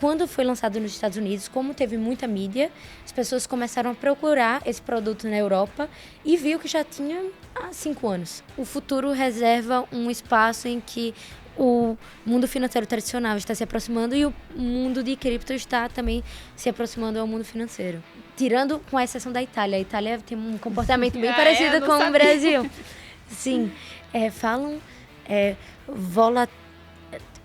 Quando foi lançado nos Estados Unidos, como teve muita mídia, as pessoas começaram a procurar esse produto na Europa e viu que já tinha há 5 anos. O futuro reserva um espaço em que o mundo financeiro tradicional está se aproximando e o mundo de cripto está também se aproximando ao mundo financeiro. Tirando com a exceção da Itália. A Itália tem um comportamento bem parecido com o Brasil. Sim, falam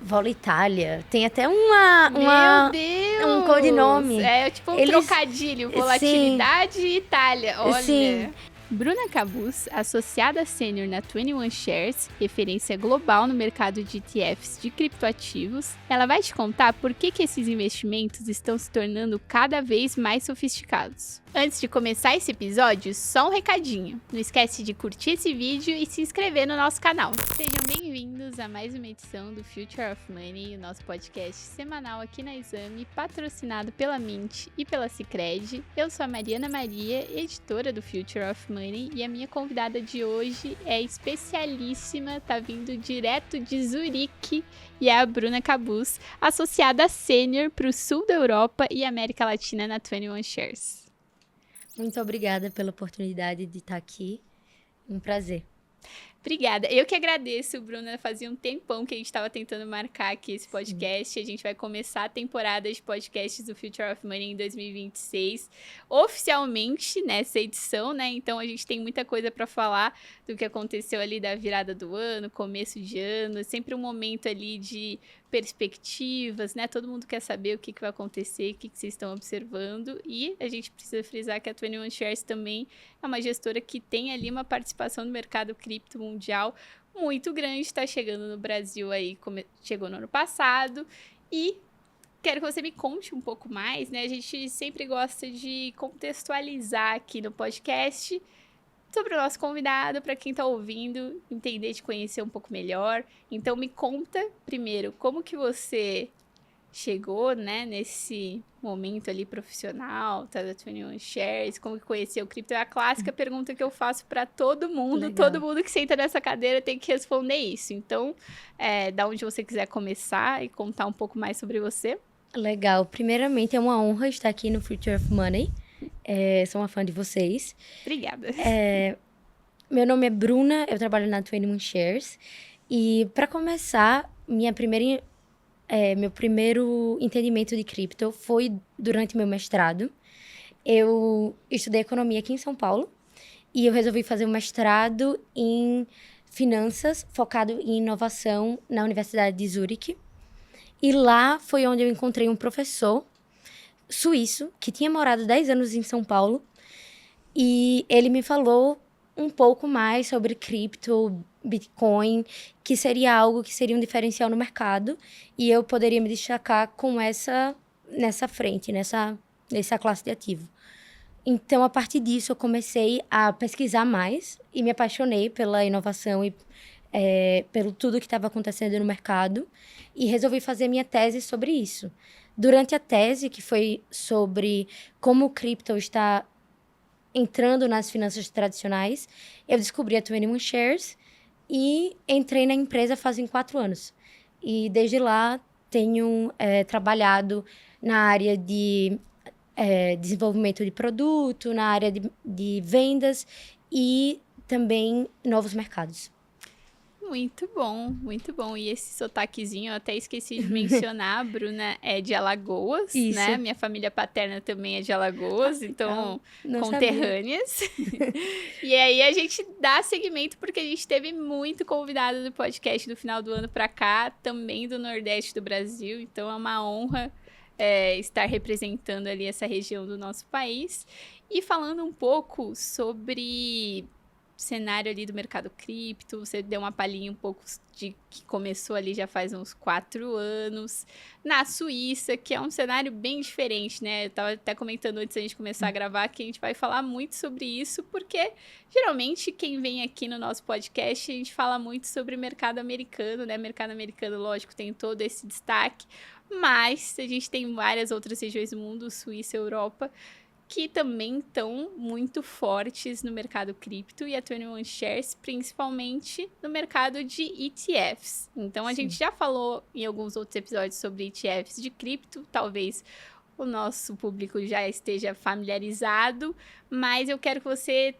Vola Itália. Tem até Meu Deus! um codinome. É tipo um trocadilho. Volatilidade e Itália. Olha. Sim. Bruna Cabuz, associada sênior na 21 Shares, referência global no mercado de ETFs de criptoativos, ela vai te contar por que esses investimentos estão se tornando cada vez mais sofisticados. Antes de começar esse episódio, só um recadinho. Não esquece de curtir esse vídeo e se inscrever no nosso canal. Sejam bem-vindos a mais uma edição do Future of Money, o nosso podcast semanal aqui na Exame, patrocinado pela Mint e pela Sicredi. Eu sou a Mariana Maria, editora do Future of Money, e a minha convidada de hoje é especialíssima, tá vindo direto de Zurique, e é a Bruna Cabuz, associada sênior para o sul da Europa e América Latina na 21 Shares. Muito obrigada pela oportunidade de estar aqui. Um prazer. Obrigada. Eu que agradeço, Bruna. Fazia um tempão que a gente estava tentando marcar aqui esse podcast. A gente vai começar a temporada de podcasts do Future of Money em 2026, oficialmente nessa edição, né? Então a gente tem muita coisa para falar do que aconteceu ali da virada do ano, começo de ano. É sempre um momento ali de perspectivas, né? Todo mundo quer saber o que vai acontecer, o que vocês estão observando. E a gente precisa frisar que a 21 Shares também é uma gestora que tem ali uma participação no mercado cripto mundial muito grande, está chegando no Brasil aí, chegou no ano passado, e quero que você me conte um pouco mais, né? A gente sempre gosta de contextualizar aqui no podcast sobre o nosso convidado, para quem está ouvindo, entender, te conhecer um pouco melhor. Então me conta primeiro como que você chegou, né, nesse momento ali profissional, tá, da 21 Shares, como que conheceu o cripto? É a clássica pergunta que eu faço para todo mundo. Legal. Todo mundo que senta nessa cadeira tem que responder isso. Então, da onde você quiser começar e contar um pouco mais sobre você. Legal. Primeiramente, é uma honra estar aqui no Future of Money. Sou uma fã de vocês. Obrigada. Meu nome é Bruna, eu trabalho na 21 Shares. E, para começar, meu primeiro entendimento de cripto foi durante meu mestrado. Eu estudei economia aqui em São Paulo e eu resolvi fazer um mestrado em finanças, focado em inovação na Universidade de Zurique. E lá foi onde eu encontrei um professor suíço que tinha morado 10 anos em São Paulo e ele me falou um pouco mais sobre cripto, Bitcoin, que seria algo que seria um diferencial no mercado e eu poderia me destacar com nessa frente, nessa classe de ativo. Então, a partir disso, eu comecei a pesquisar mais e me apaixonei pela inovação e pelo tudo que estava acontecendo no mercado e resolvi fazer minha tese sobre isso. Durante a tese, que foi sobre como o cripto está entrando nas finanças tradicionais, eu descobri a 21 Shares e entrei na empresa fazem 4 anos. E desde lá tenho trabalhado na área de desenvolvimento de produto, na área de vendas e também novos mercados. Muito bom, muito bom. E esse sotaquezinho, eu até esqueci de mencionar, a Bruna é de Alagoas, Isso. Né? Minha família paterna também é de Alagoas, então conterrâneas. E aí a gente dá seguimento porque a gente teve muito convidado do podcast do final do ano para cá, também do Nordeste do Brasil, então é uma honra estar representando ali essa região do nosso país. E falando um pouco sobre cenário ali do mercado cripto, você deu uma palhinha um pouco de que começou ali já faz uns 4 anos, na Suíça, que é um cenário bem diferente, né? Eu tava até comentando antes da gente começar a gravar que a gente vai falar muito sobre isso, porque geralmente quem vem aqui no nosso podcast, a gente fala muito sobre mercado americano, né? Mercado americano, lógico, tem todo esse destaque, mas a gente tem várias outras regiões do mundo, Suíça, Europa, que também estão muito fortes no mercado cripto e a 21 Shares, principalmente no mercado de ETFs. Então, a gente já falou em alguns outros episódios sobre ETFs de cripto, talvez o nosso público já esteja familiarizado, mas eu quero que você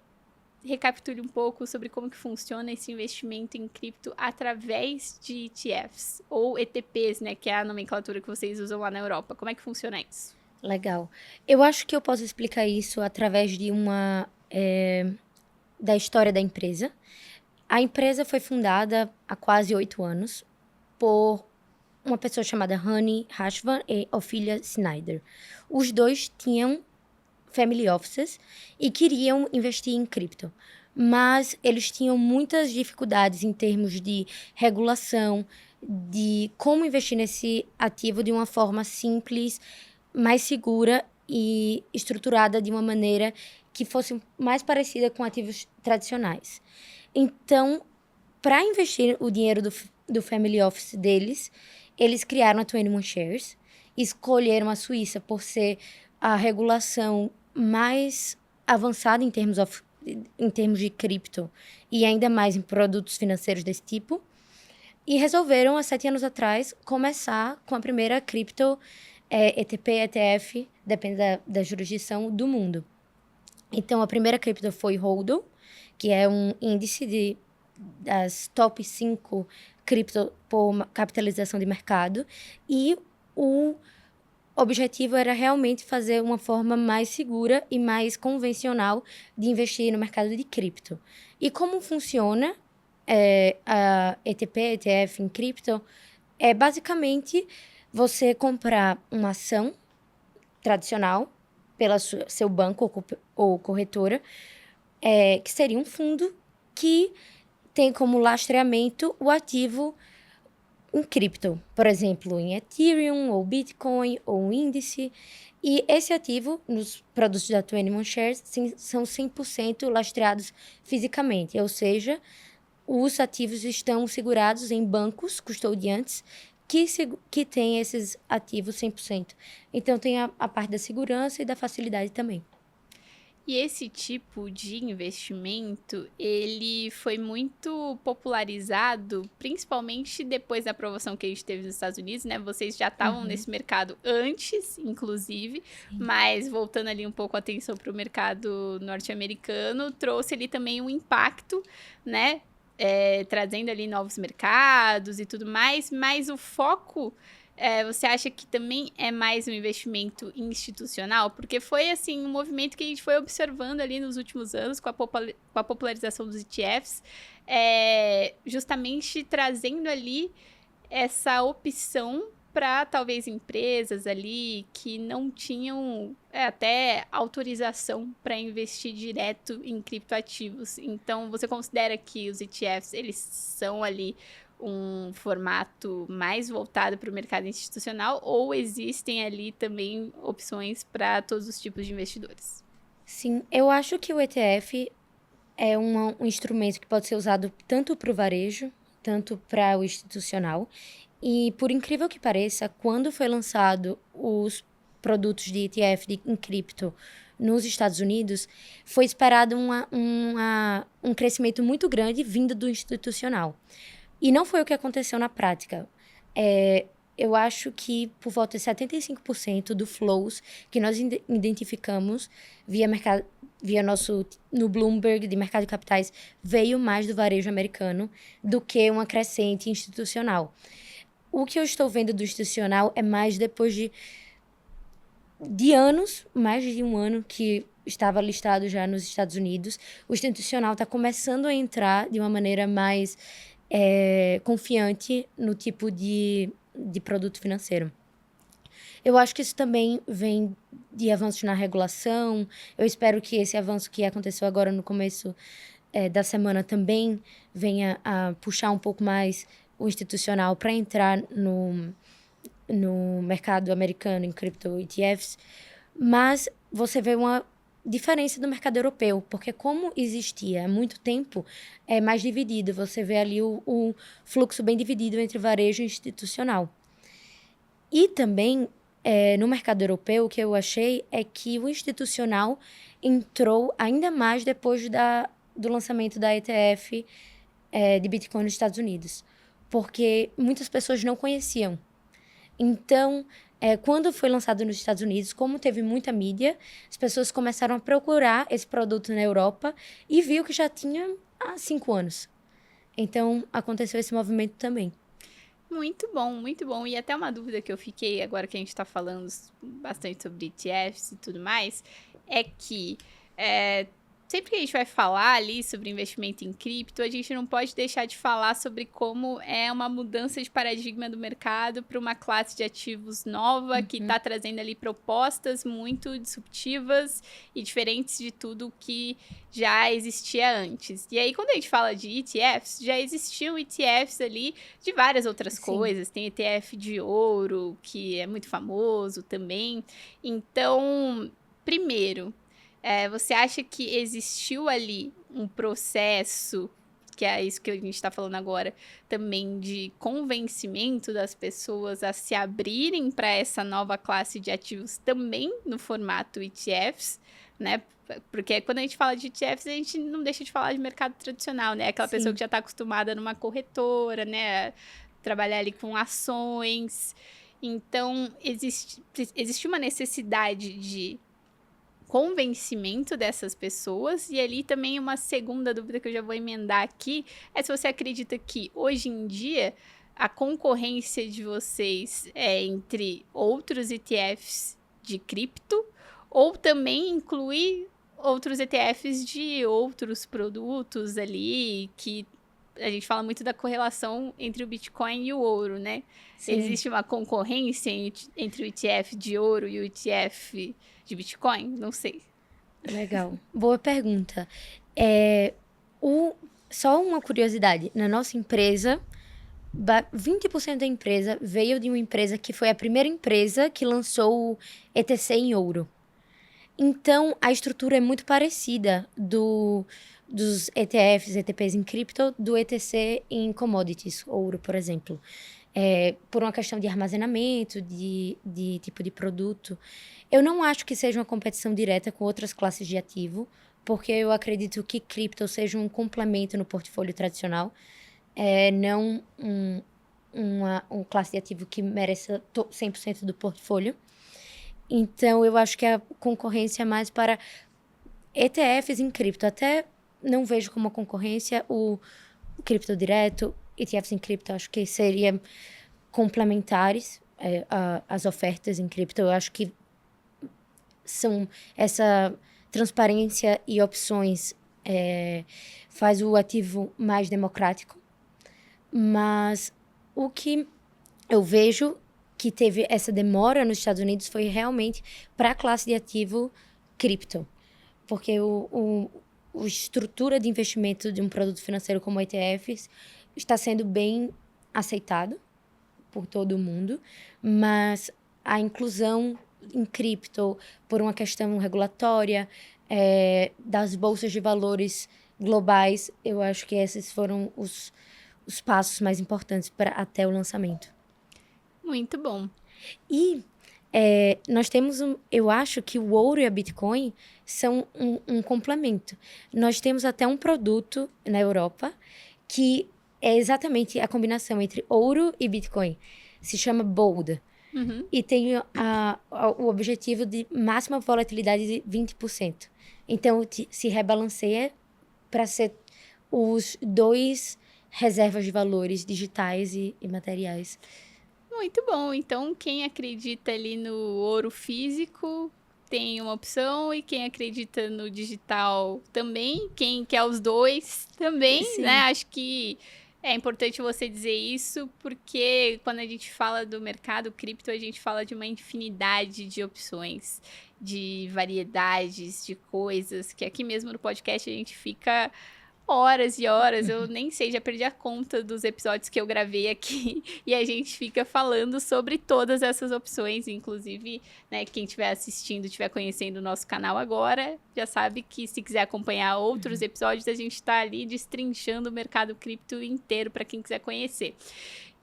recapitule um pouco sobre como que funciona esse investimento em cripto através de ETFs, ou ETPs, né, que é a nomenclatura que vocês usam lá na Europa. Como é que funciona isso? Legal. Eu acho que eu posso explicar isso através da história da empresa. A empresa foi fundada há quase 8 anos por uma pessoa chamada Honey Hashvan e Ophelia Snyder. Os dois tinham family offices e queriam investir em cripto, mas eles tinham muitas dificuldades em termos de regulação, de como investir nesse ativo de uma forma simples, mais segura e estruturada de uma maneira que fosse mais parecida com ativos tradicionais. Então, para investir o dinheiro do family office deles, eles criaram a 21 Shares, escolheram a Suíça por ser a regulação mais avançada em termos de cripto e ainda mais em produtos financeiros desse tipo. E resolveram, há 7 anos atrás, começar com a primeira cripto ETP, ETF, depende da jurisdição do mundo. Então, a primeira cripto foi HODL, que é um índice das top 5 cripto por capitalização de mercado. E o objetivo era realmente fazer uma forma mais segura e mais convencional de investir no mercado de cripto. E como funciona a ETP, ETF em cripto? É basicamente você comprar uma ação tradicional pela seu banco ou corretora, que seria um fundo que tem como lastreamento o ativo em cripto, por exemplo, em Ethereum, ou Bitcoin, ou índice. E esse ativo, nos produtos da 21 Shares, são 100% lastreados fisicamente, ou seja, os ativos estão segurados em bancos custodiantes que têm esses ativos 100%. Então, tem a parte da segurança e da facilidade também. E esse tipo de investimento, ele foi muito popularizado, principalmente depois da aprovação que a gente teve nos Estados Unidos, né? Vocês já estavam nesse mercado antes, inclusive, mas voltando ali um pouco a atenção para o mercado norte-americano, trouxe ali também um impacto, né? Trazendo ali novos mercados e tudo mais, mas o foco... você acha que também é mais um investimento institucional? Porque foi, assim, um movimento que a gente foi observando ali nos últimos anos com a popularização dos ETFs, justamente trazendo ali essa opção para, talvez, empresas ali que não tinham até autorização para investir direto em criptoativos. Então, você considera que os ETFs, eles são ali um formato mais voltado para o mercado institucional, ou existem ali também opções para todos os tipos de investidores? Sim, eu acho que o ETF é um instrumento que pode ser usado tanto para o varejo, tanto para o institucional. E, por incrível que pareça, quando foi lançado os produtos de ETF em cripto nos Estados Unidos, foi esperado um crescimento muito grande vindo do institucional. E não foi o que aconteceu na prática. Eu acho que por volta de 75% do flows que nós identificamos no Bloomberg de mercado de capitais veio mais do varejo americano do que uma crescente institucional. O que eu estou vendo do institucional é mais depois de anos, mais de um ano que estava listado já nos Estados Unidos. O institucional está começando a entrar de uma maneira mais confiante no tipo de produto financeiro. Eu acho que isso também vem de avanços na regulação. Eu espero que esse avanço que aconteceu agora no começo da semana também venha a puxar um pouco mais o institucional para entrar no mercado americano em cripto ETFs. Mas você vê uma diferença do mercado europeu, porque como existia há muito tempo, é mais dividido. Você vê ali o fluxo bem dividido entre varejo e institucional. E também no mercado europeu, o que eu achei é que o institucional entrou ainda mais depois do lançamento da ETF de Bitcoin nos Estados Unidos, porque muitas pessoas não conheciam. Então, quando foi lançado nos Estados Unidos, como teve muita mídia, as pessoas começaram a procurar esse produto na Europa e viu que já tinha há 5 anos. Então, aconteceu esse movimento também. Muito bom, muito bom. E até uma dúvida que eu fiquei agora que a gente está falando bastante sobre ETFs e tudo mais, é que sempre que a gente vai falar ali sobre investimento em cripto, a gente não pode deixar de falar sobre como é uma mudança de paradigma do mercado para uma classe de ativos nova que está trazendo ali propostas muito disruptivas e diferentes de tudo que já existia antes. E aí, quando a gente fala de ETFs, já existiam ETFs ali de várias outras coisas. Tem ETF de ouro, que é muito famoso também. Então, primeiro, você acha que existiu ali um processo, que é isso que a gente está falando agora, também de convencimento das pessoas a se abrirem para essa nova classe de ativos também no formato ETFs, né? Porque quando a gente fala de ETFs, a gente não deixa de falar de mercado tradicional, né? Aquela pessoa que já está acostumada numa corretora, né? Trabalhar ali com ações. Então, existe uma necessidade de convencimento dessas pessoas. E ali também uma segunda dúvida que eu já vou emendar aqui é se você acredita que hoje em dia a concorrência de vocês é entre outros ETFs de cripto ou também inclui outros ETFs de outros produtos ali, que a gente fala muito da correlação entre o Bitcoin e o ouro, né? Sim. Existe uma concorrência entre o ETF de ouro e o ETF de Bitcoin? Não sei. Legal. Boa pergunta. Só uma curiosidade. Na nossa empresa, 20% da empresa veio de uma empresa que foi a primeira empresa que lançou o ETC em ouro. Então, a estrutura é muito parecida dos ETFs, ETPs em cripto, do ETC em commodities, ouro, por exemplo. Por uma questão de armazenamento, de tipo de produto. Eu não acho que seja uma competição direta com outras classes de ativo, porque eu acredito que cripto seja um complemento no portfólio tradicional, não uma classe de ativo que mereça 100% do portfólio. Então, eu acho que a concorrência é mais para ETFs em cripto. Até não vejo como uma concorrência o cripto direto, ETFs em cripto, acho que seriam complementares às ofertas em cripto. Eu acho que são essa transparência e opções faz o ativo mais democrático. Mas o que eu vejo que teve essa demora nos Estados Unidos foi realmente para a classe de ativo cripto. Porque a estrutura de investimento de um produto financeiro como ETFs está sendo bem aceitado por todo mundo, mas a inclusão em cripto, por uma questão regulatória, das bolsas de valores globais, eu acho que esses foram os passos mais importantes até o lançamento. Muito bom. E nós temos eu acho que o ouro e a Bitcoin são um complemento. Nós temos até um produto na Europa que é exatamente a combinação entre ouro e Bitcoin. Se chama Bold. Uhum. E tem o objetivo de máxima volatilidade de 20%. Então, se rebalanceia para ser os dois reservas de valores digitais e materiais. Muito bom. Então, quem acredita ali no ouro físico tem uma opção, e quem acredita no digital também. Quem quer os dois também, Sim. né? Acho que é importante você dizer isso, porque quando a gente fala do mercado cripto, a gente fala de uma infinidade de opções, de variedades, de coisas, que aqui mesmo no podcast a gente fica horas e horas, eu nem sei, já perdi a conta dos episódios que eu gravei aqui, e a gente fica falando sobre todas essas opções, inclusive, né, quem estiver assistindo, estiver conhecendo o nosso canal agora, já sabe que se quiser acompanhar outros episódios, a gente está ali destrinchando o mercado cripto inteiro para quem quiser conhecer.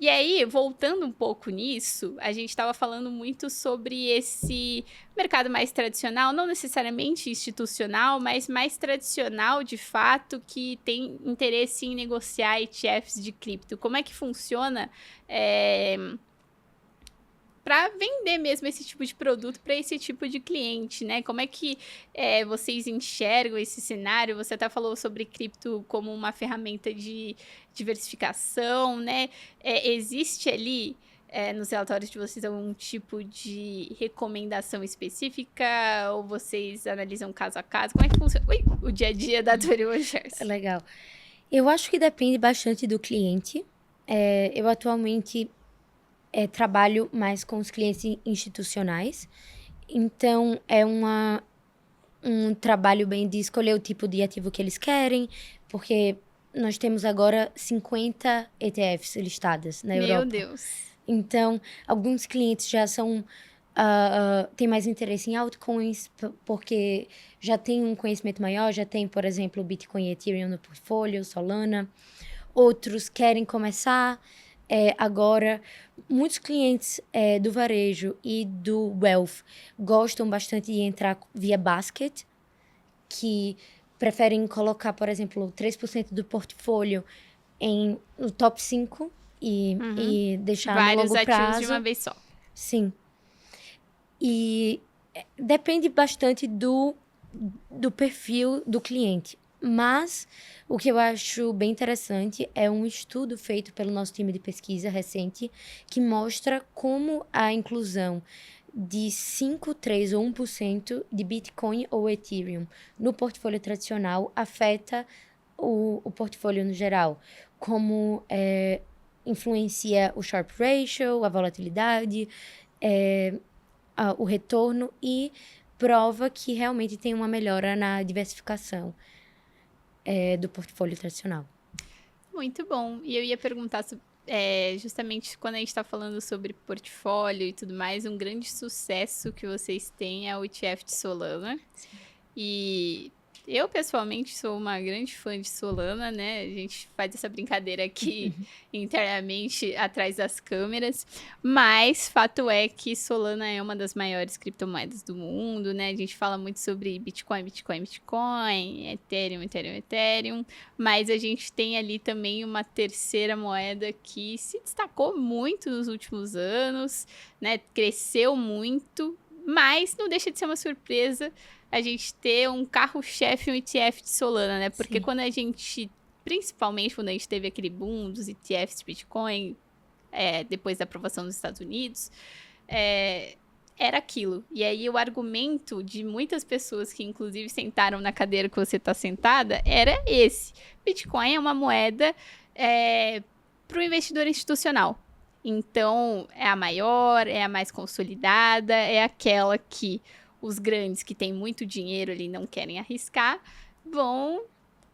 E aí, voltando um pouco nisso, a gente estava falando muito sobre esse mercado mais tradicional, não necessariamente institucional, mas mais tradicional de fato, que tem interesse em negociar ETFs de cripto. Como é que funciona para vender mesmo esse tipo de produto para esse tipo de cliente, né? Como é que vocês enxergam esse cenário? Você até falou sobre cripto como uma ferramenta de diversificação, né? Existe ali nos relatórios de vocês algum tipo de recomendação específica ou vocês analisam caso a caso? Como é que funciona o dia a dia da 21 Shares? Legal. Eu acho que depende bastante do cliente. Eu atualmente trabalho mais com os clientes institucionais. Então, é um trabalho bem de escolher o tipo de ativo que eles querem, porque nós temos agora 50 ETFs listadas na Europa. Meu Deus. Então, alguns clientes já têm mais interesse em altcoins, porque já tem um conhecimento maior, já tem, por exemplo, Bitcoin e Ethereum no portfólio, Solana. Outros querem começar agora. Muitos clientes do varejo e do wealth gostam bastante de entrar via basket, que preferem colocar, por exemplo, 3% do portfólio no top 5 e deixar no longo prazo. Vários ativos de uma vez só. Sim. E depende bastante do perfil do cliente. Mas o que eu acho bem interessante é um estudo feito pelo nosso time de pesquisa recente que mostra como a inclusão de 5, 3 ou 1% de Bitcoin ou Ethereum no portfólio tradicional afeta o portfólio no geral. Como influencia o Sharpe Ratio, a volatilidade, o retorno e prova que realmente tem uma melhora na diversificação do portfólio tradicional. Muito bom. E eu ia perguntar justamente quando a gente está falando sobre portfólio e tudo mais, um grande sucesso que vocês têm é o ETF de Solana. Sim. E eu, pessoalmente, sou uma grande fã de Solana, né? A gente faz essa brincadeira aqui internamente atrás das câmeras. Mas fato é que Solana é uma das maiores criptomoedas do mundo, né? A gente fala muito sobre Bitcoin, Ethereum. Mas a gente tem ali também uma terceira moeda que se destacou muito nos últimos anos, né? Cresceu muito, mas não deixa de ser uma surpresa a gente ter um carro-chefe, um ETF de Solana, né? Porque Sim. Quando a gente, principalmente quando a gente teve aquele boom dos ETFs de Bitcoin, depois da aprovação dos Estados Unidos, era aquilo. E aí o argumento de muitas pessoas que inclusive sentaram na cadeira que você está sentada era esse. Bitcoin é uma moeda para o investidor institucional. Então, é a maior, é a mais consolidada, é aquela que os grandes que têm muito dinheiro ali não querem arriscar, vão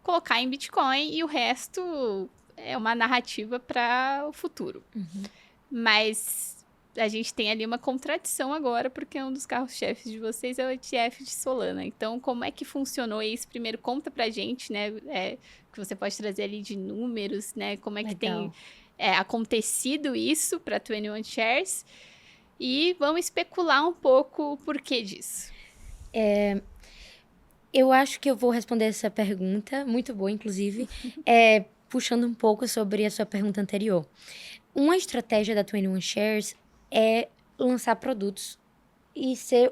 colocar em Bitcoin e o resto é uma narrativa para o futuro. Uhum. Mas a gente tem ali uma contradição agora, porque um dos carros-chefes de vocês é o ETF de Solana. Então, como é que funcionou isso? Primeiro, conta pra gente, né? Que você pode trazer ali de números, né? Como é que tem acontecido isso para 21 Shares? E vamos especular um pouco o porquê disso. Eu acho que eu vou responder essa pergunta, muito boa, inclusive, puxando um pouco sobre a sua pergunta anterior. Uma estratégia da 21 Shares é lançar produtos e ser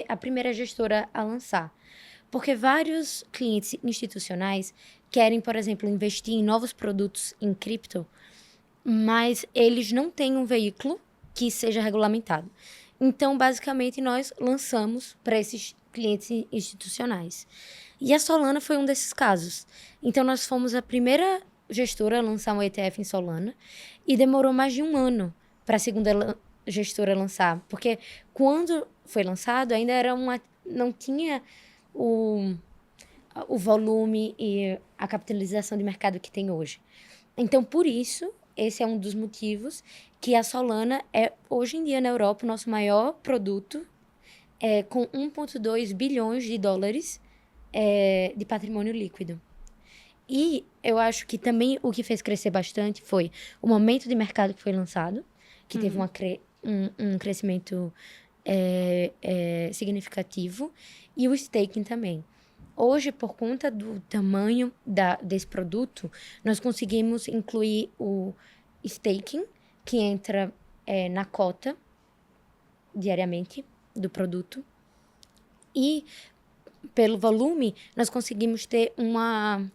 a primeira gestora a lançar. Porque vários clientes institucionais querem, por exemplo, investir em novos produtos em cripto, mas eles não têm um veículo que seja regulamentado. Então, basicamente, nós lançamos para esses clientes institucionais. E a Solana foi um desses casos. Então, nós fomos a primeira gestora a lançar um ETF em Solana e demorou mais de um ano para a segunda gestora lançar. Porque quando foi lançado, ainda não tinha o volume e a capitalização de mercado que tem hoje. Então, por isso, esse é um dos motivos que a Solana é, hoje em dia, na Europa, o nosso maior produto, com 1,2 bilhões de dólares de patrimônio líquido. E eu acho que também o que fez crescer bastante foi o momento de mercado que foi lançado, que teve um crescimento significativo, e o staking também. Hoje, por conta do tamanho desse produto, nós conseguimos incluir o staking, que entra na cota diariamente do produto. E, pelo volume, nós conseguimos ter uma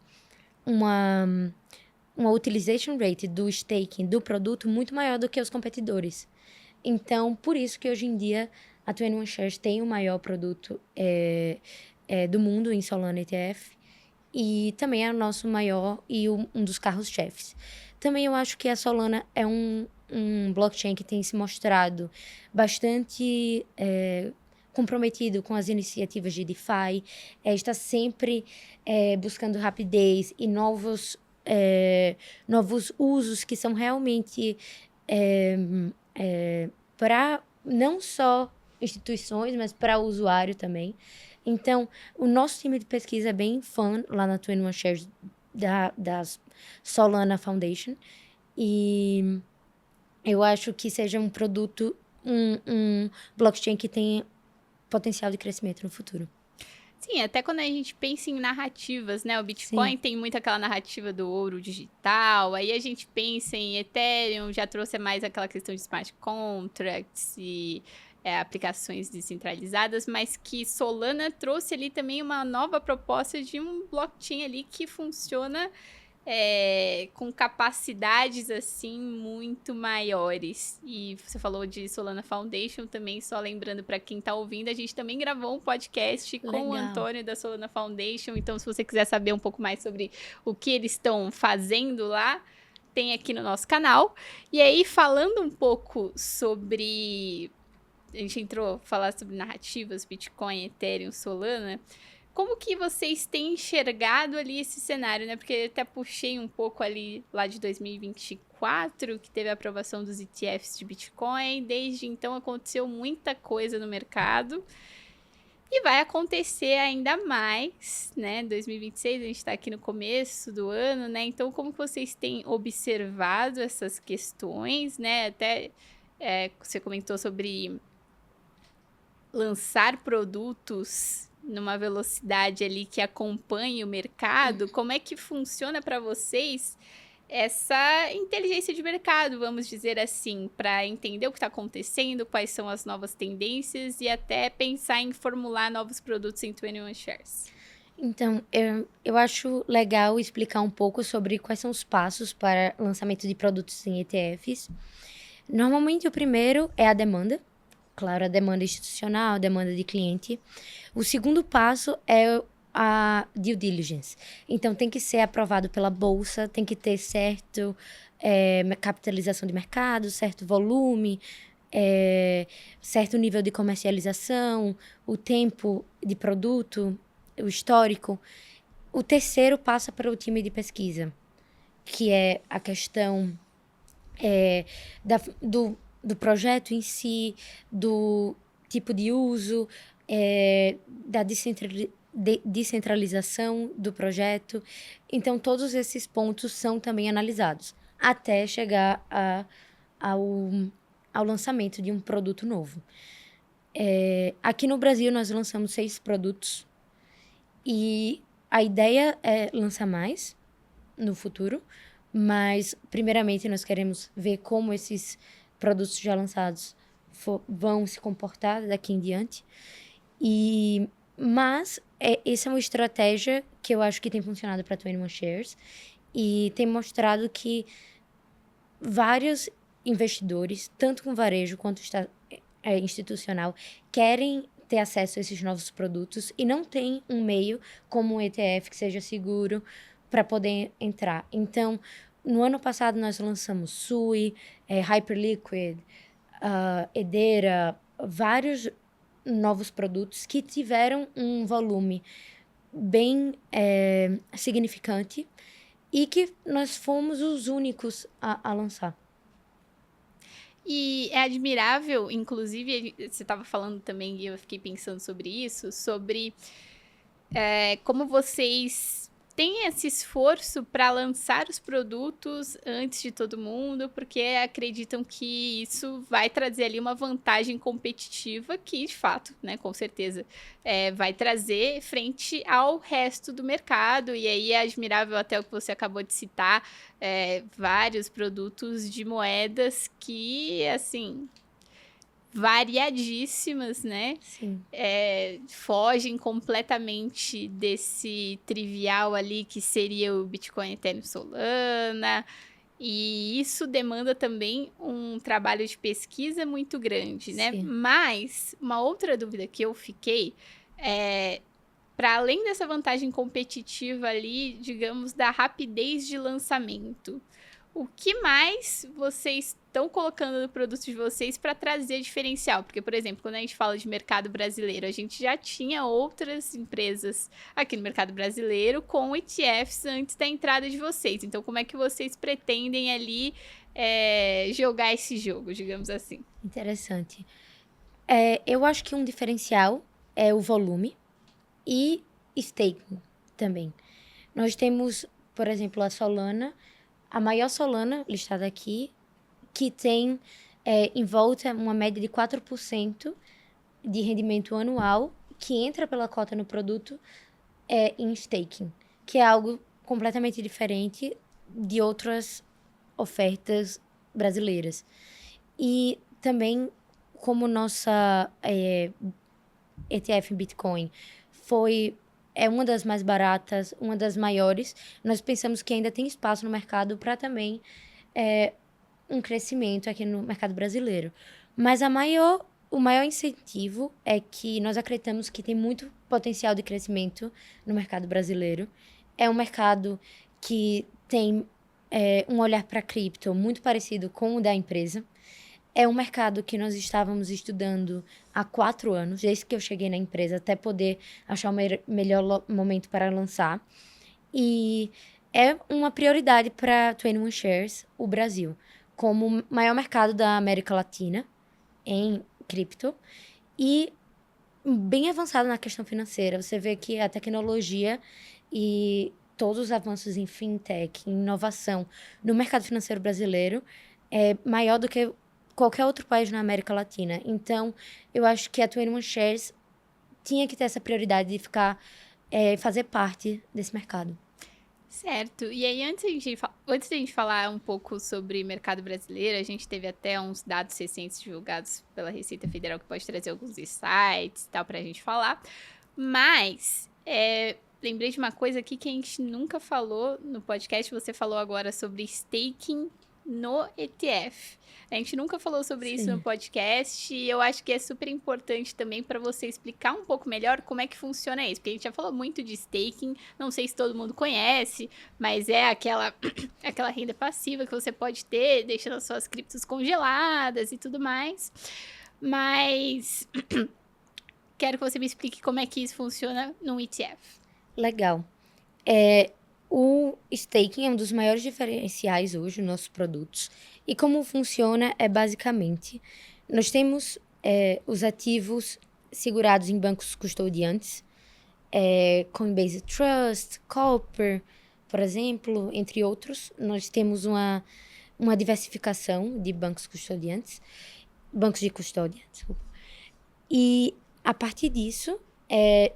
utilization rate do staking do produto muito maior do que os competidores. Então, por isso que hoje em dia a 21 Shares tem o maior produto do mundo em Solana ETF, e também é o nosso maior e um dos carros-chefes. Também eu acho que a Solana é um blockchain que tem se mostrado bastante comprometido com as iniciativas de DeFi, está sempre buscando rapidez e novos usos que são realmente para não só instituições, mas para o usuário também. Então, o nosso time de pesquisa é bem fã lá na 21 Shares da Solana Foundation. E eu acho que seja um produto, um blockchain que tem potencial de crescimento no futuro. Sim, até quando a gente pensa em narrativas, né? O Bitcoin Sim. tem muito aquela narrativa do ouro digital, aí a gente pensa em Ethereum, já trouxe mais aquela questão de smart contracts e aplicações descentralizadas, mas que Solana trouxe ali também uma nova proposta de um blockchain ali que funciona com capacidades assim muito maiores. E você falou de Solana Foundation também, só lembrando para quem está ouvindo, a gente também gravou um podcast com o Antônio da Solana Foundation. Então, se você quiser saber um pouco mais sobre o que eles estão fazendo lá, tem aqui no nosso canal. E aí, falando um pouco sobre... A gente entrou a falar sobre narrativas, Bitcoin, Ethereum, Solana. Como que vocês têm enxergado ali esse cenário, né? Porque até puxei um pouco ali lá de 2024, que teve a aprovação dos ETFs de Bitcoin. Desde então aconteceu muita coisa no mercado. E vai acontecer ainda mais, né? 2026, a gente está aqui no começo do ano, né? Então, como que vocês têm observado essas questões, né? Até você comentou sobre lançar produtos numa velocidade ali que acompanhe o mercado. Como é que funciona para vocês essa inteligência de mercado, vamos dizer assim, para entender o que está acontecendo, quais são as novas tendências e até pensar em formular novos produtos em 21 Shares? Então, eu acho legal explicar um pouco sobre quais são os passos para lançamento de produtos em ETFs. Normalmente, o primeiro é a demanda. Claro, a demanda institucional, a demanda de cliente. O segundo passo é a due diligence. Então, tem que ser aprovado pela bolsa, tem que ter certo capitalização de mercado, certo volume, certo nível de comercialização, o tempo de produto, o histórico. O terceiro passa para o time de pesquisa, que é a questão do projeto em si, do tipo de uso, da descentralização do projeto. Então, todos esses pontos são também analisados, até chegar ao lançamento de um produto novo. Aqui no Brasil, nós lançamos 6 produtos, e a ideia é lançar mais no futuro, mas, primeiramente, nós queremos ver como esses produtos já lançados vão se comportar daqui em diante. Mas essa é uma estratégia que eu acho que tem funcionado para 21 Shares e tem mostrado que vários investidores, tanto com varejo quanto institucional, querem ter acesso a esses novos produtos e não tem um meio como um ETF que seja seguro para poder entrar. Então, no ano passado, nós lançamos Sui, Hyperliquid, Hedera, vários novos produtos que tiveram um volume bem significante e que nós fomos os únicos a lançar. E é admirável, inclusive, você estava falando também, e eu fiquei pensando sobre isso, sobre como vocês tem esse esforço para lançar os produtos antes de todo mundo, porque acreditam que isso vai trazer ali uma vantagem competitiva que, de fato, né, com certeza, vai trazer frente ao resto do mercado. E aí é admirável até o que você acabou de citar, vários produtos de moedas que, assim, variadíssimas, né? Sim. Fogem completamente desse trivial ali que seria o Bitcoin, Ethereum, Solana. E isso demanda também um trabalho de pesquisa muito grande, né? Sim. Mas uma outra dúvida que eu fiquei é, para além dessa vantagem competitiva ali, digamos, da rapidez de lançamento, o que mais vocês estão colocando no produto de vocês para trazer diferencial? Porque, por exemplo, quando a gente fala de mercado brasileiro, a gente já tinha outras empresas aqui no mercado brasileiro com ETFs antes da entrada de vocês. Então, como é que vocês pretendem ali jogar esse jogo, digamos assim? Interessante. Eu acho que um diferencial é o volume e staking também. Nós temos, por exemplo, a Solana, a maior Solana listada aqui, que tem em volta uma média de 4% de rendimento anual que entra pela cota no produto em staking, que é algo completamente diferente de outras ofertas brasileiras. E também, como nossa ETF em Bitcoin é uma das mais baratas, uma das maiores, nós pensamos que ainda tem espaço no mercado para também um crescimento aqui no mercado brasileiro. Mas o maior incentivo é que nós acreditamos que tem muito potencial de crescimento no mercado brasileiro. É um mercado que tem um olhar para cripto muito parecido com o da empresa. É um mercado que nós estávamos estudando há 4 anos, desde que eu cheguei na empresa, até poder achar o melhor momento para lançar. E é uma prioridade para 21 Shares, o Brasil, como o maior mercado da América Latina em cripto e bem avançado na questão financeira. Você vê que a tecnologia e todos os avanços em fintech, em inovação no mercado financeiro brasileiro é maior do que qualquer outro país na América Latina. Então, eu acho que a 21 Shares tinha que ter essa prioridade de fazer parte desse mercado. Certo. E aí, antes de a gente falar um pouco sobre mercado brasileiro, a gente teve até uns dados recentes divulgados pela Receita Federal que pode trazer alguns insights e tal pra gente falar. Mas, lembrei de uma coisa aqui que a gente nunca falou no podcast. Você falou agora sobre staking no ETF. A gente nunca falou sobre isso no podcast e eu acho que é super importante também para você explicar um pouco melhor como é que funciona isso, porque a gente já falou muito de staking, não sei se todo mundo conhece, mas é aquela renda passiva que você pode ter, deixando as suas criptos congeladas e tudo mais. Mas quero que você me explique como é que isso funciona no ETF. Legal. O staking é um dos maiores diferenciais hoje nos nossos produtos. E como funciona basicamente, nós temos os ativos segurados em bancos custodiantes, Coinbase Trust, Copper, por exemplo, entre outros. Nós temos uma diversificação de bancos de custódia, desculpa. E a partir disso,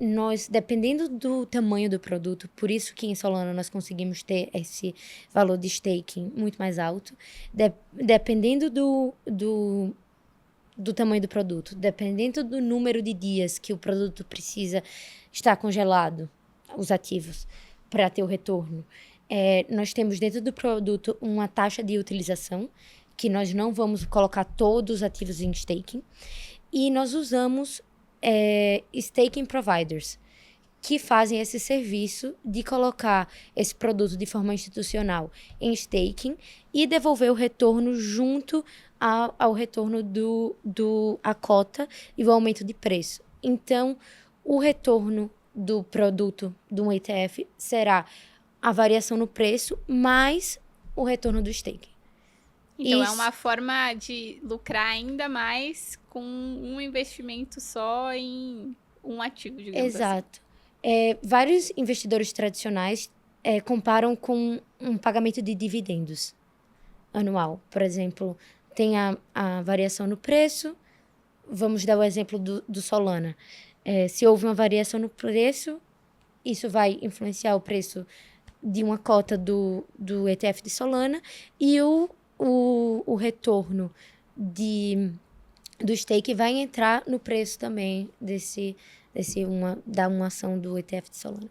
nós, dependendo do tamanho do produto, por isso que em Solana nós conseguimos ter esse valor de staking muito mais alto, dependendo do tamanho do produto, dependendo do número de dias que o produto precisa estar congelado, os ativos, para ter o retorno, nós temos dentro do produto uma taxa de utilização, que nós não vamos colocar todos os ativos em staking, e nós usamos staking providers, que fazem esse serviço de colocar esse produto de forma institucional em staking e devolver o retorno junto ao retorno a cota e o aumento de preço. Então, o retorno do produto de um ETF será a variação no preço mais o retorno do staking. Então, é uma forma de lucrar ainda mais com um investimento só em um ativo, digamos assim. Exato. Vários investidores tradicionais comparam com um pagamento de dividendos anual. Por exemplo, tem a variação no preço. Vamos dar o exemplo do Solana. Se houve uma variação no preço, isso vai influenciar o preço de uma cota do ETF de Solana e o retorno do stake vai entrar no preço também da uma ação do ETF de Solana.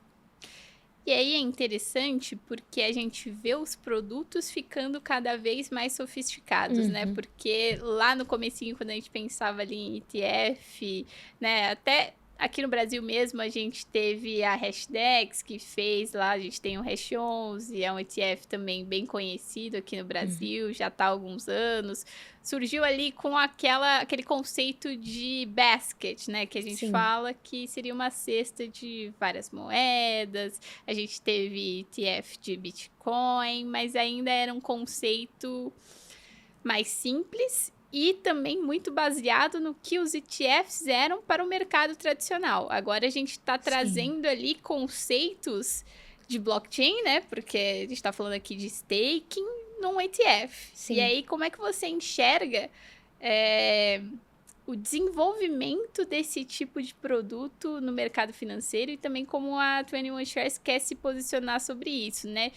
E aí é interessante porque a gente vê os produtos ficando cada vez mais sofisticados, né? Porque lá no comecinho, quando a gente pensava ali em ETF, né? Até aqui no Brasil mesmo, a gente teve a Hashdex, que fez lá, a gente tem o Hash 11, é um ETF também bem conhecido aqui no Brasil, já está há alguns anos. Surgiu ali com aquele conceito de basket, né? Que a gente fala que seria uma cesta de várias moedas. A gente teve ETF de Bitcoin, mas ainda era um conceito mais simples e também muito baseado no que os ETFs eram para o mercado tradicional. Agora a gente está trazendo ali conceitos de blockchain, né? Porque a gente está falando aqui de staking num ETF. Sim. E aí, como é que você enxerga o desenvolvimento desse tipo de produto no mercado financeiro e também como a 21 Shares quer se posicionar sobre isso, né?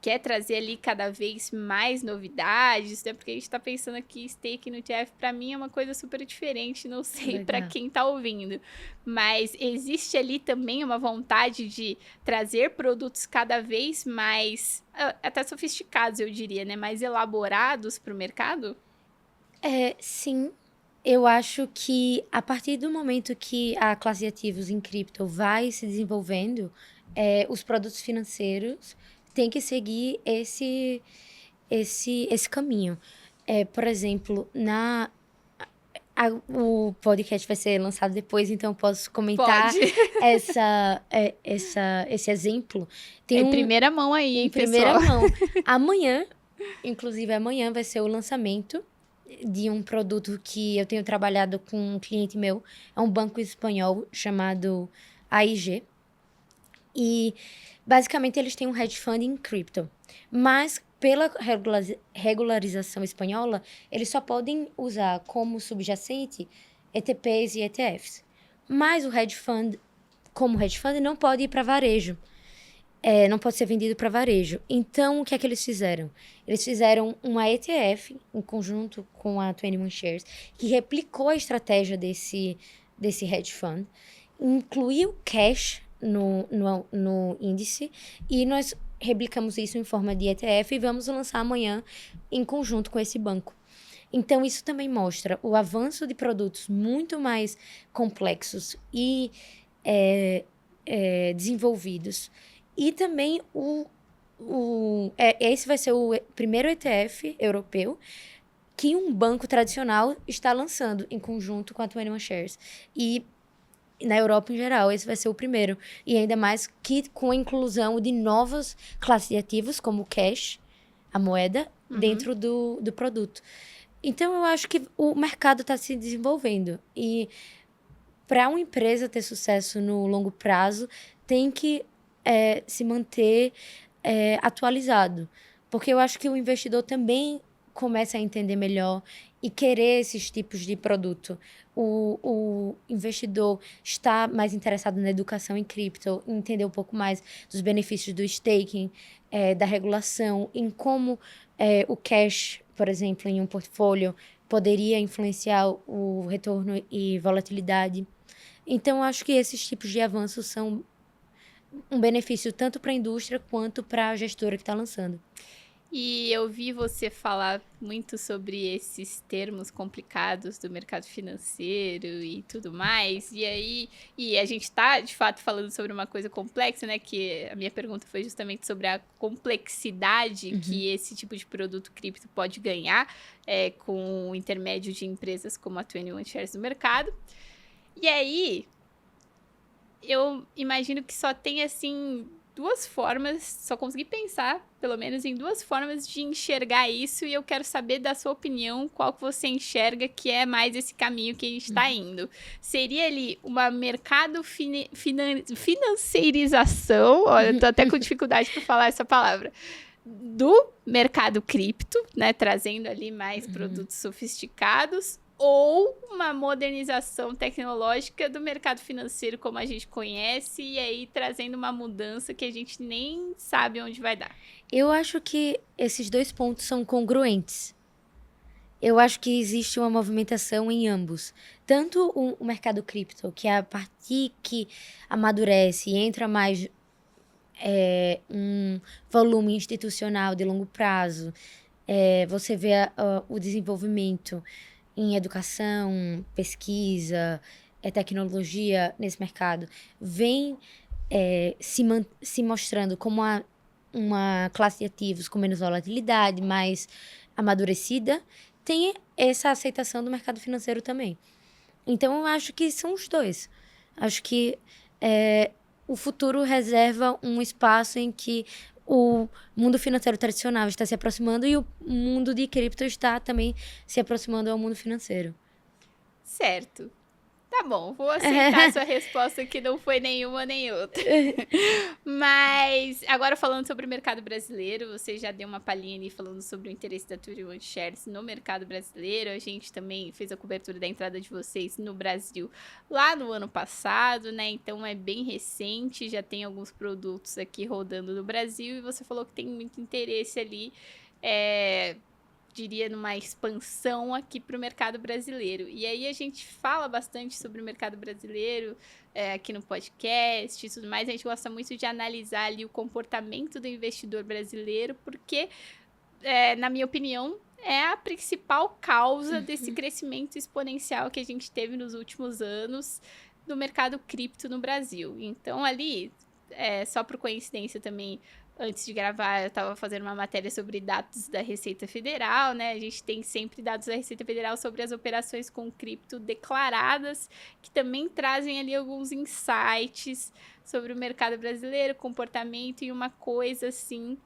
Quer trazer ali cada vez mais novidades, né? Porque a gente está pensando aqui, stake no ETF, para mim é uma coisa super diferente, não sei para quem está ouvindo. Mas existe ali também uma vontade de trazer produtos cada vez mais, até sofisticados, eu diria, né? Mais elaborados para o mercado? Sim. Eu acho que a partir do momento que a classe de ativos em cripto vai se desenvolvendo, os produtos financeiros têm que seguir esse caminho. Por exemplo, o podcast vai ser lançado depois, então eu posso comentar esse exemplo. Tem em primeira mão aí, em pessoal. primeira mão. Inclusive amanhã vai ser o lançamento de um produto que eu tenho trabalhado com um cliente meu. É um banco espanhol chamado AIG. E, basicamente, eles têm um hedge fund em cripto. Mas, pela regularização espanhola, eles só podem usar como subjacente ETPs e ETFs. Mas o hedge fund, como hedge fund, não pode ir para varejo. Não pode ser vendido para varejo. Então, o que é que eles fizeram? Eles fizeram uma ETF, em conjunto com a 21 Shares, que replicou a estratégia desse hedge fund, incluiu cash no índice, e nós replicamos isso em forma de ETF e vamos lançar amanhã em conjunto com esse banco. Então, isso também mostra o avanço de produtos muito mais complexos e desenvolvidos. E também esse vai ser o primeiro ETF europeu que um banco tradicional está lançando em conjunto com a 21 Shares. E na Europa em geral, esse vai ser o primeiro. E ainda mais que com a inclusão de novas classes de ativos, como o cash, a moeda, dentro do produto. Então, eu acho que o mercado está se desenvolvendo. E para uma empresa ter sucesso no longo prazo, tem que se manter atualizado. Porque eu acho que o investidor também começa a entender melhor e querer esses tipos de produto. O investidor está mais interessado na educação em cripto, entender um pouco mais dos benefícios do staking, da regulação, em como o cash, por exemplo, em um portfólio, poderia influenciar o retorno e volatilidade. Então, eu acho que esses tipos de avanços são um benefício tanto para a indústria quanto para a gestora que está lançando. E eu vi você falar muito sobre esses termos complicados do mercado financeiro e tudo mais. E a gente está, de fato, falando sobre uma coisa complexa, né? Que a minha pergunta foi justamente sobre a complexidade que esse tipo de produto cripto pode ganhar com o intermédio de empresas como a 21 Shares no mercado. E aí, eu imagino que só tem, assim, duas formas, só consegui pensar, pelo menos, em duas formas de enxergar isso, e eu quero saber da sua opinião, qual que você enxerga que é mais esse caminho que a gente está indo. Seria ali uma mercado financeirização, olha, eu tô até com dificuldade para falar essa palavra, do mercado cripto, né, trazendo ali mais produtos sofisticados, ou uma modernização tecnológica do mercado financeiro como a gente conhece, e aí trazendo uma mudança que a gente nem sabe onde vai dar. Eu acho que esses dois pontos são congruentes. Eu acho que existe uma movimentação em ambos. Tanto o mercado cripto, que é a partir que amadurece e entra mais um volume institucional de longo prazo, você vê o desenvolvimento em educação, pesquisa, tecnologia nesse mercado, vem se mostrando como uma classe de ativos com menos volatilidade, mais amadurecida, tem essa aceitação do mercado financeiro também. Então, eu acho que são os dois. Acho que o futuro reserva um espaço em que o mundo financeiro tradicional está se aproximando e o mundo de cripto está também se aproximando ao mundo financeiro. Certo. Tá bom, vou aceitar a sua resposta que não foi nenhuma nem outra. Mas, agora falando sobre o mercado brasileiro, você já deu uma palhinha ali falando sobre o interesse da 21 Shares no mercado brasileiro. A gente também fez a cobertura da entrada de vocês no Brasil lá no ano passado, né? Então é bem recente, já tem alguns produtos aqui rodando no Brasil e você falou que tem muito interesse ali, diria, numa expansão aqui para o mercado brasileiro. E aí a gente fala bastante sobre o mercado brasileiro aqui no podcast e tudo mais. A gente gosta muito de analisar ali o comportamento do investidor brasileiro, porque, na minha opinião, é a principal causa desse crescimento exponencial que a gente teve nos últimos anos do mercado cripto no Brasil. Então, ali, só por coincidência também, antes de gravar, eu estava fazendo uma matéria sobre dados da Receita Federal, né? A gente tem sempre dados da Receita Federal sobre as operações com cripto declaradas, que também trazem ali alguns insights sobre o mercado brasileiro, comportamento, e uma coisa, assim,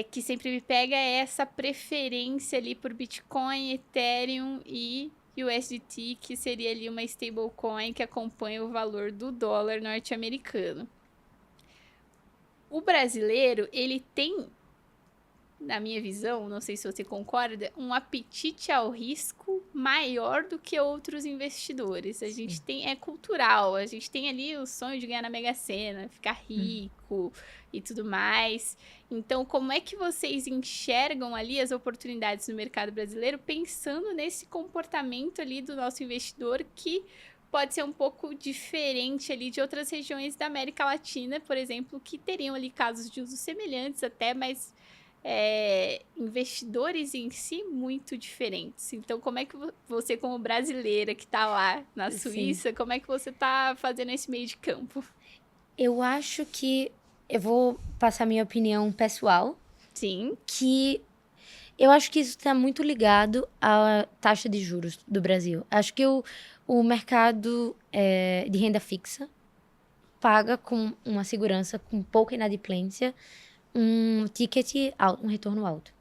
que sempre me pega é essa preferência ali por Bitcoin, Ethereum e USDT, que seria ali uma stablecoin que acompanha o valor do dólar norte-americano. O brasileiro, ele tem, na minha visão, não sei se você concorda, um apetite ao risco maior do que outros investidores. A gente tem, cultural, a gente tem ali o sonho de ganhar na Mega Sena, ficar rico e tudo mais. Então, como é que vocês enxergam ali as oportunidades no mercado brasileiro, pensando nesse comportamento ali do nosso investidor, que pode ser um pouco diferente ali de outras regiões da América Latina, por exemplo, que teriam ali casos de uso semelhantes até, mas investidores em si muito diferentes. Então, como é que você, como brasileira que está lá na Suíça, como é que você está fazendo esse meio de campo? Eu acho que eu vou passar minha opinião pessoal. Sim. Que eu acho que isso está muito ligado à taxa de juros do Brasil. Acho que o mercado de renda fixa paga com uma segurança, com pouca inadimplência, um ticket alto, um retorno alto.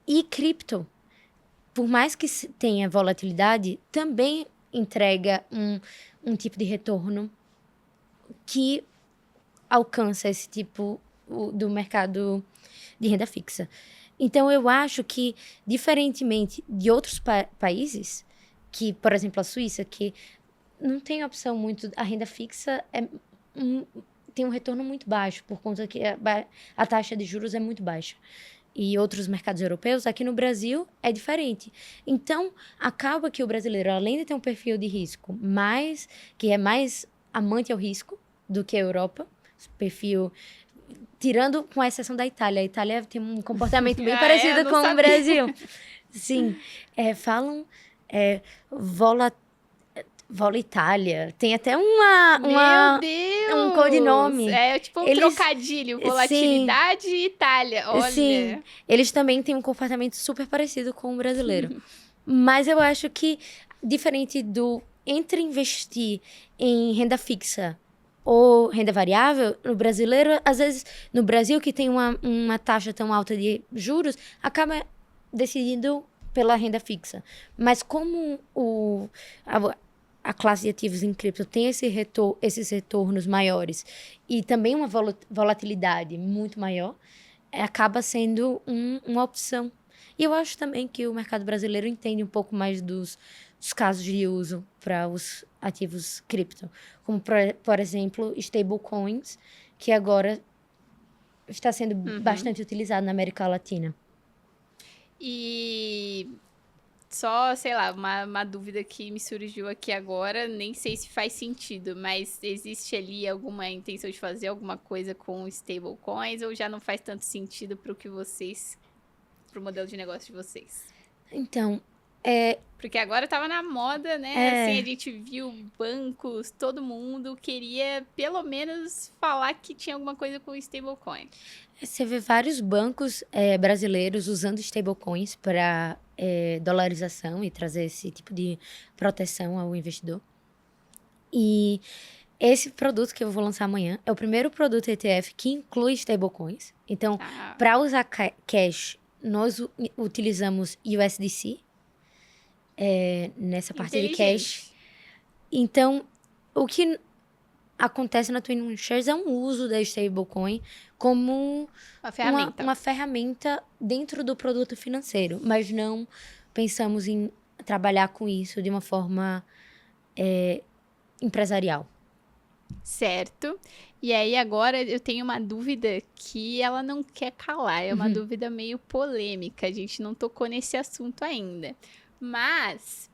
E cripto, por mais que tenha volatilidade, também entrega um tipo de retorno que alcança esse tipo do mercado de renda fixa. Então, eu acho que, diferentemente de outros países, que, por exemplo, a Suíça, que não tem opção muito, a renda fixa tem um retorno muito baixo, por conta que a taxa de juros é muito baixa. E outros mercados europeus, aqui no Brasil, é diferente. Então, acaba que o brasileiro, além de ter um perfil de risco que é mais amante ao risco do que a Europa, perfil, tirando com a exceção da Itália. A Itália tem um comportamento bem parecido com o Brasil. Sim, falam Vola Itália. Tem até Meu Deus! um codinome. É tipo um trocadilho. Volatilidade e Itália. Olha. Sim, eles também têm um comportamento super parecido com o brasileiro. Mas eu acho que, diferente entre investir em renda fixa ou renda variável, no brasileiro, às vezes, no Brasil, que tem uma taxa tão alta de juros, acaba decidindo pela renda fixa. Mas como a classe de ativos em cripto tem esses retornos maiores e também uma volatilidade muito maior, acaba sendo uma opção. E eu acho também que o mercado brasileiro entende um pouco mais dos casos de uso para os ativos cripto. Como, por exemplo, stablecoins, que agora está sendo bastante utilizado na América Latina. E só, sei lá, uma dúvida que me surgiu aqui agora, nem sei se faz sentido, mas existe ali alguma intenção de fazer alguma coisa com stablecoins ou já não faz tanto sentido para o que vocês, pro modelo de negócio de vocês? Então, porque agora tava na moda, né? Assim, a gente viu bancos, todo mundo queria pelo menos falar que tinha alguma coisa com stablecoin. Você vê vários bancos brasileiros usando stablecoins para dolarização e trazer esse tipo de proteção ao investidor. E esse produto que eu vou lançar amanhã é o primeiro produto ETF que inclui stablecoins. Então, para usar cash, nós utilizamos USDC nessa parte de cash. Então, o que acontece na 21 Shares é um uso da stablecoin como uma ferramenta dentro do produto financeiro, mas não pensamos em trabalhar com isso de uma forma empresarial. Certo. E aí agora eu tenho uma dúvida que ela não quer calar, é uma dúvida meio polêmica, a gente não tocou nesse assunto ainda. Mas,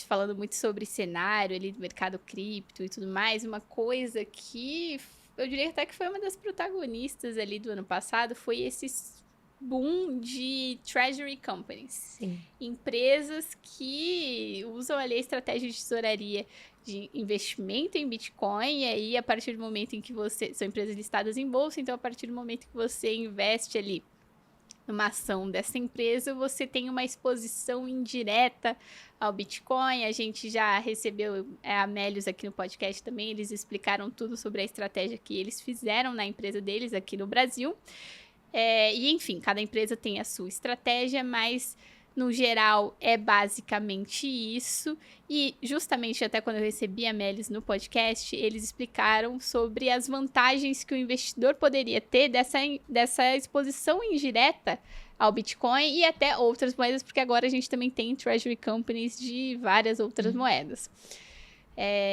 falando muito sobre cenário ali do mercado cripto e tudo mais, uma coisa que eu diria até que foi uma das protagonistas ali do ano passado foi esse boom de treasury companies. Sim. Empresas que usam ali a estratégia de tesouraria de investimento em Bitcoin, e aí a partir do momento em que são empresas listadas em bolsa, então a partir do momento que você investe ali numa ação dessa empresa, você tem uma exposição indireta ao Bitcoin. A gente já recebeu a Amélios aqui no podcast também, eles explicaram tudo sobre a estratégia que eles fizeram na empresa deles aqui no Brasil. E enfim, cada empresa tem a sua estratégia, mas no geral é basicamente isso. E justamente até quando eu recebi a Melis no podcast, eles explicaram sobre as vantagens que o investidor poderia ter dessa exposição indireta ao Bitcoin e até outras moedas, porque agora a gente também tem treasury companies de várias outras moedas.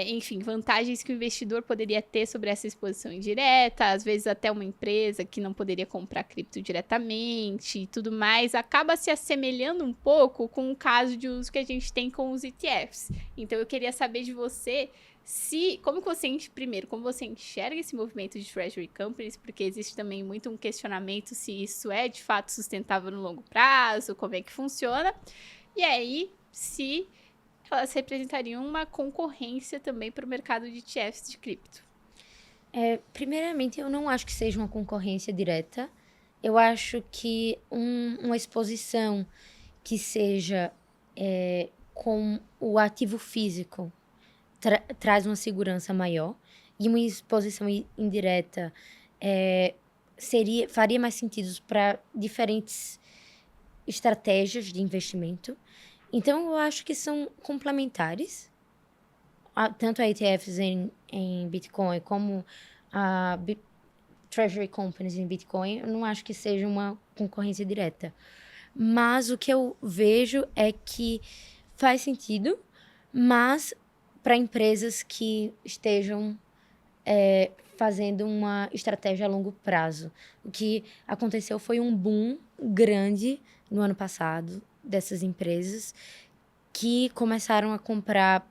Enfim, vantagens que o investidor poderia ter sobre essa exposição indireta, às vezes até uma empresa que não poderia comprar cripto diretamente e tudo mais, acaba se assemelhando um pouco com o caso de uso que a gente tem com os ETFs. Então eu queria saber de você como você enxerga esse movimento de treasury companies, porque existe também muito um questionamento se isso é de fato sustentável no longo prazo, como é que funciona, e aí se elas representariam uma concorrência também para o mercado de ETFs de cripto. Primeiramente, eu não acho que seja uma concorrência direta. Eu acho que uma exposição que seja com o ativo físico traz uma segurança maior. E uma exposição indireta faria mais sentido para diferentes estratégias de investimento. Então, eu acho que são complementares, tanto a ETFs em Bitcoin como a Treasury Companies em Bitcoin. Eu não acho que seja uma concorrência direta. Mas o que eu vejo é que faz sentido, mas para empresas que estejam fazendo uma estratégia a longo prazo. O que aconteceu foi um boom grande no ano passado dessas empresas que começaram a comprar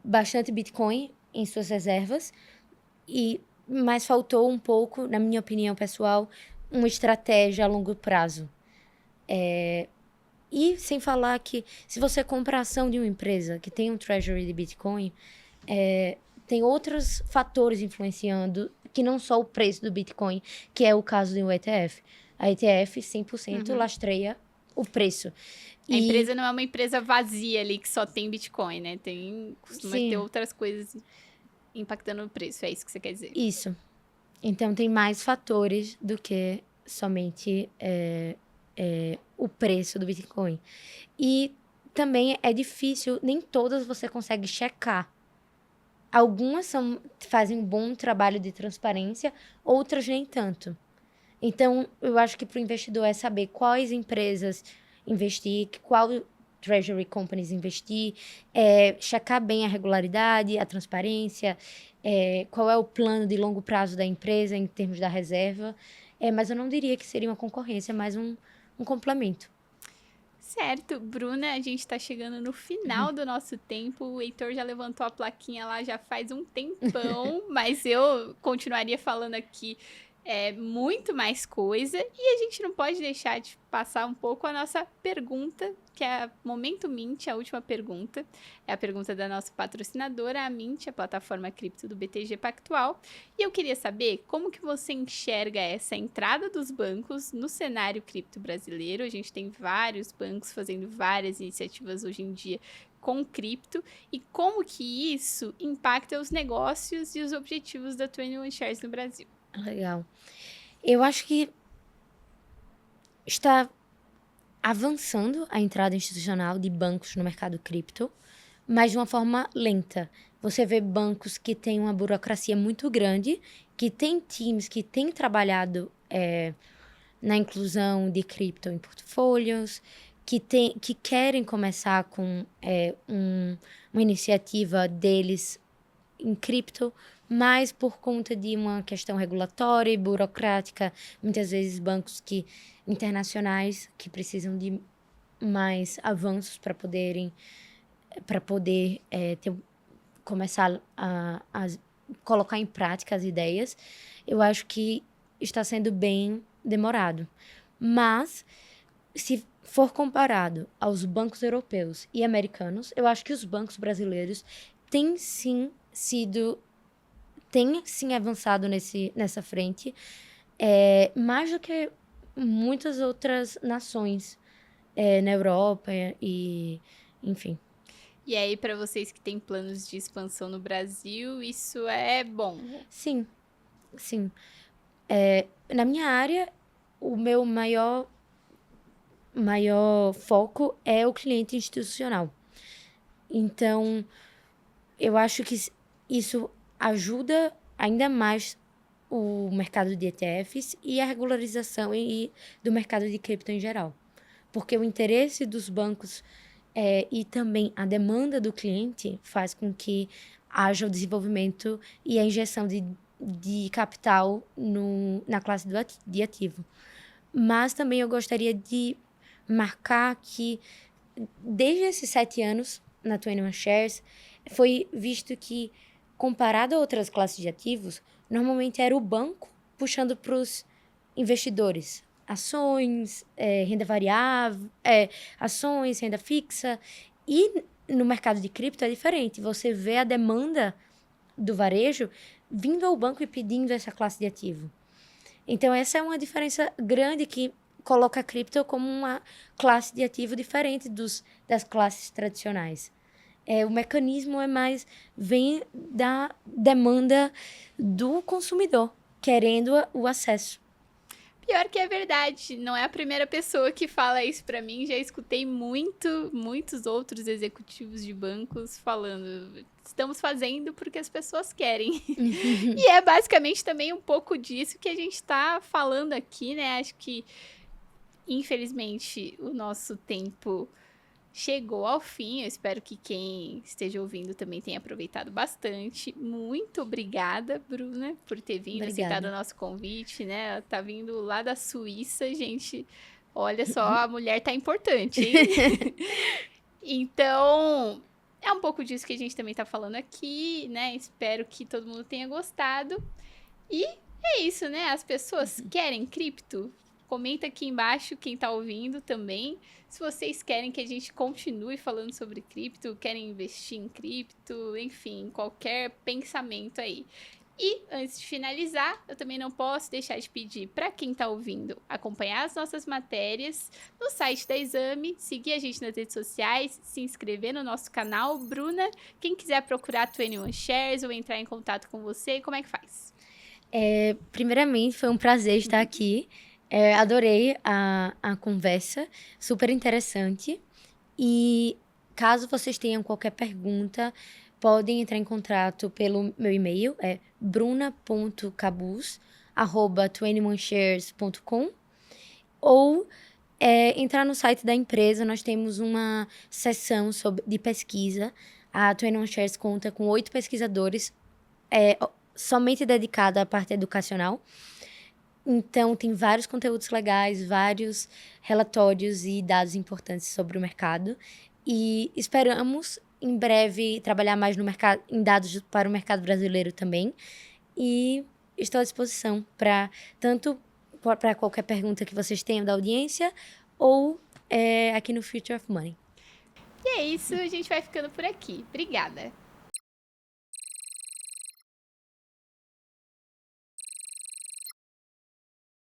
bastante Bitcoin em suas reservas, mas faltou um pouco, na minha opinião pessoal, uma estratégia a longo prazo. E sem falar que se você compra a ação de uma empresa que tem um treasury de Bitcoin, tem outros fatores influenciando, que não só o preço do Bitcoin, que é o caso de um ETF. A ETF 100% lastreia o preço. A empresa não é uma empresa vazia ali que só tem Bitcoin, né? Costuma ter outras coisas impactando o preço, é isso que você quer dizer? Isso. Então, tem mais fatores do que somente o preço do Bitcoin. E também é difícil, nem todas você consegue checar. Algumas fazem um bom trabalho de transparência, outras nem tanto. Então, eu acho que para o investidor é saber quais empresas investir, qual treasury companies investir, checar bem a regularidade, a transparência, qual é o plano de longo prazo da empresa em termos da reserva. Mas eu não diria que seria uma concorrência, mas um complemento. Certo, Bruna, a gente está chegando no final do nosso tempo. O Heitor já levantou a plaquinha lá já faz um tempão, mas eu continuaria falando aqui muito mais coisa. E a gente não pode deixar de passar um pouco a nossa pergunta, que é a Momento Mint, a última pergunta. É a pergunta da nossa patrocinadora, a Mint, a plataforma cripto do BTG Pactual. E eu queria saber como que você enxerga essa entrada dos bancos no cenário cripto brasileiro. A gente tem vários bancos fazendo várias iniciativas hoje em dia com cripto e como que isso impacta os negócios e os objetivos da 21 Shares no Brasil. Legal. Eu acho que está avançando a entrada institucional de bancos no mercado cripto, mas de uma forma lenta. Você vê bancos que têm uma burocracia muito grande, que têm times que têm trabalhado na inclusão de cripto em portfólios, que querem começar com uma iniciativa deles em cripto, mas por conta de uma questão regulatória e burocrática, muitas vezes bancos internacionais que precisam de mais avanços para poder começar a colocar em prática as ideias, eu acho que está sendo bem demorado. Mas, se for comparado aos bancos europeus e americanos, eu acho que os bancos brasileiros têm sim avançado nessa frente, mais do que muitas outras nações na Europa e, enfim. E aí, para vocês que têm planos de expansão no Brasil, isso é bom? Sim. Na minha área, o meu maior foco é o cliente institucional. Então, eu acho que isso ajuda ainda mais o mercado de ETFs e a regularização do mercado de cripto em geral. Porque o interesse dos bancos e também a demanda do cliente faz com que haja o desenvolvimento e a injeção de capital na classe de ativo. Mas também eu gostaria de marcar que, desde esses 7 anos na 21 Shares, foi visto que, comparado a outras classes de ativos, normalmente era o banco puxando para os investidores. Ações, renda variável, ações, renda fixa. E no mercado de cripto é diferente. Você vê a demanda do varejo vindo ao banco e pedindo essa classe de ativo. Então, essa é uma diferença grande que coloca a cripto como uma classe de ativo diferente das classes tradicionais. O mecanismo vem da demanda do consumidor, querendo o acesso. Pior que é verdade, não é a primeira pessoa que fala isso para mim, já escutei muitos outros executivos de bancos falando, estamos fazendo porque as pessoas querem. E é basicamente também um pouco disso que a gente está falando aqui, né? Acho que, infelizmente, o nosso tempo chegou ao fim. Eu espero que quem esteja ouvindo também tenha aproveitado bastante. Muito obrigada, Bruna, por ter vindo, aceitado o nosso convite, né? Ela tá vindo lá da Suíça, gente. Olha só, a mulher tá importante, hein? Então, é um pouco disso que a gente também tá falando aqui, né? Espero que todo mundo tenha gostado. E é isso, né? As pessoas querem cripto? Comenta aqui embaixo quem tá ouvindo também. Se vocês querem que a gente continue falando sobre cripto, querem investir em cripto, enfim, qualquer pensamento aí. E, antes de finalizar, eu também não posso deixar de pedir para quem está ouvindo acompanhar as nossas matérias no site da Exame, seguir a gente nas redes sociais, se inscrever no nosso canal. Bruna, quem quiser procurar 21 Shares ou entrar em contato com você, como é que faz? Primeiramente, foi um prazer estar aqui. Adorei a conversa, super interessante. E caso vocês tenham qualquer pergunta, podem entrar em contato pelo meu e-mail, bruna.cabuz@21shares.com, ou entrar no site da empresa. Nós temos uma seção de pesquisa. A 21 Shares conta com 8 pesquisadores, somente dedicada à parte educacional. Então, tem vários conteúdos legais, vários relatórios e dados importantes sobre o mercado. E esperamos, em breve, trabalhar mais no mercado, em dados para o mercado brasileiro também. E estou à disposição tanto para qualquer pergunta que vocês tenham da audiência ou aqui no Future of Money. E é isso, a gente vai ficando por aqui. Obrigada!